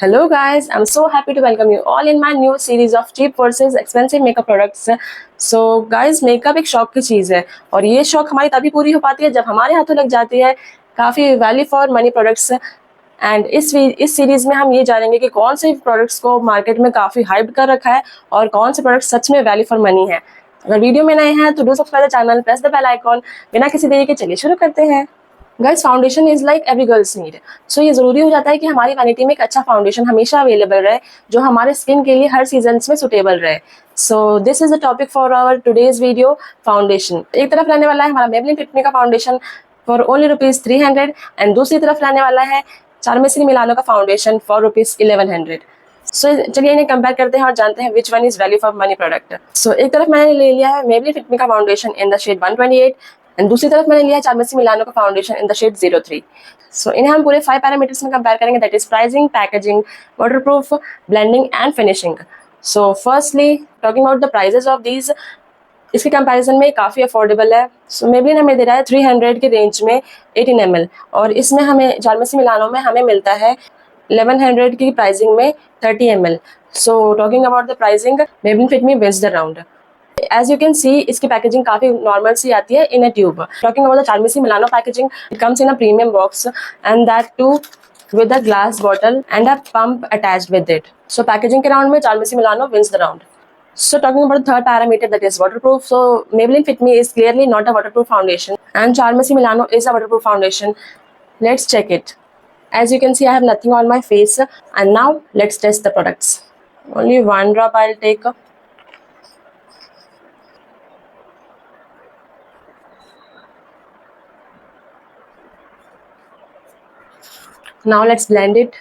Hello guys, I'm so happy to welcome you all in my new series of cheap versus expensive makeup products. So guys, makeup एक शौक की चीज़ है और ये शौक हमारी तभी पूरी हो पाती है जब हमारे हाथों लग जाती है काफ़ी value for money products. And इस सीरीज़ में हम ये जानेंगे कि कौन से प्रोडक्ट्स को मार्केट में काफ़ी हाइप कर रखा है और कौन से प्रोडक्ट्स सच में वैल्यू फॉर मनी है। अगर वीडियो में नए हैं तो do subscribe the channel, press the bell icon. बिना किसी देरी के चलिए शुरू करते हैं। Girls foundation is like every girls need. So ये ज़रूरी हो जाता है कि हमारी वैनिटी में एक अच्छा फाउंडेशन हमेशा अवेलेबल रहे जो हमारे स्किन के लिए हर सीजन में सुटेबल रहे। So this is the topic for our today's video, foundation. एक तरफ रहने वाला है हमारा मेबलिन फिट का फाउंडेशन फॉर ओनली ₹300 एंड दूसरी तरफ रहने वाला है चारमेसी मिलानो का फाउंडेशन फॉर ₹1100। सो चलिए इन्हें कंपेयर करते हैं और जानते हैं which one is value for money product. So एक तरफ मैंने ले लिया है मेबलिन फिट का foundation in the shade 128 and दूसरी तरफ मैंने लिया है चारमेसी मिलानो का फाउंडेशन इन द शेड 03। सो इन्हें हम पूरे 5 पैरामीटर्स में कंपेयर करेंगे, that is pricing, packaging, waterproof, blending and finishing. So firstly talking about the prices of these, इसके कंपैरिजन में काफ़ी अफोर्डेबल है। सो मेबलिन हमें दे रहा है 300 के रेंज में 18 ml और इसमें हमें चारमेसी मिलानो में हमें मिलता है 1100 की प्राइसिंग में 30 ml। So talking about the pricing, Maybelline Fit Me wins the round. As you can see इसकी पैकेजिंग काफ़ी नॉर्मल सी आती है in a tube. Talking about the Charmacy Milano packaging, it comes in a premium box and that too with a glass bottle and a pump attached with it. So packaging के round में चारमेसी Milano wins the round. So talking about the third parameter, that is waterproof. So Maybelline Fit Me is clearly not a waterproof foundation and Charmesi Milano is a waterproof foundation. Let's check it. As you can see, I have nothing on my face and now let's test the products. Only one drop I'll take. Now let's blend it.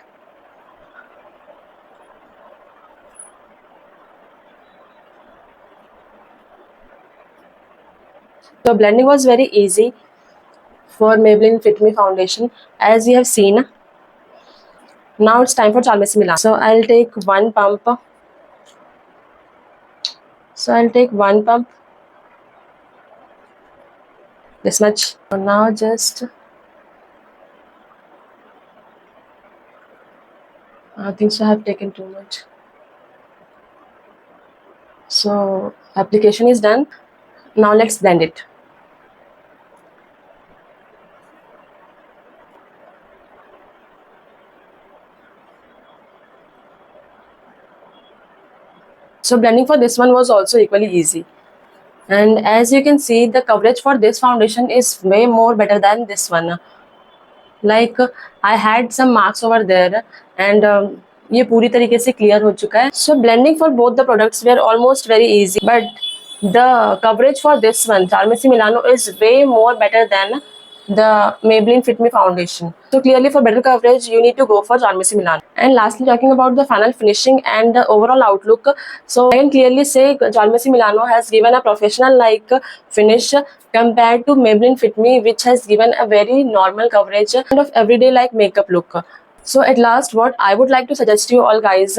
So blending was very easy for Maybelline Fit Me foundation, as you have seen. Now it's time for Charmesi Milano. So I'll take one pump. This much. So now just I think so I have taken too much. So application is done. Now let's blend it. So blending for this one was also equally easy. And as you can see, the coverage for this foundation is way more better than this one. Like I had some marks over there and ये पूरी तरीके से clear हो चुका है. So blending for both the products were almost very easy, but the coverage for this one, Charmesi Milano, is way more better than the Maybelline Fit Me foundation. So clearly for better coverage, you need to go for Charmesi Milano. And lastly, talking about the final finishing and the overall outlook, so I can clearly say Charmesi Milano has given a professional-like finish compared to Maybelline Fit Me, which has given a very normal coverage and of everyday-like makeup look. So at last, what I would like to suggest you all guys,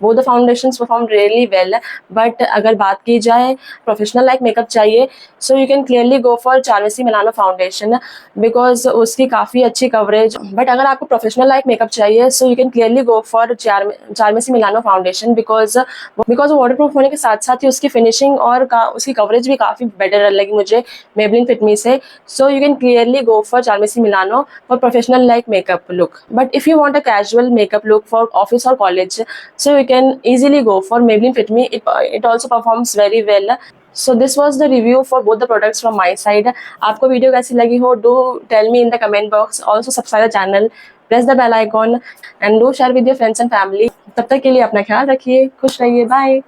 both the foundations performed really well, but अगर बात की जाए professional like makeup चाहिए, so you can clearly go for Charmacy Milano foundation because उसकी काफ़ी अच्छी coverage. But अगर आपको प्रोफेशनल लाइक मेकअप चाहिए, so you can clearly go for Charmacy Milano foundation because वो वाटरप्रूफ होने के साथ साथ ही उसकी फिनिशिंग और उसकी कवरेज भी काफ़ी बेटर लगी मुझे मेबलिन फिट मी से. So you can clearly go for Charmacy Milano for professional like makeup look. But if you want a casual makeup look for office or college, so you can easily go for Maybelline Fit Me. It also performs very well. So this was the review for both the products from my side. आपको video कैसी लगी हो, do tell me in the comment box. Also subscribe the channel, press the bell icon and do share with your friends and family. तब तक के लिए अपना ख्याल रखिए, खुश रहिए, बाय.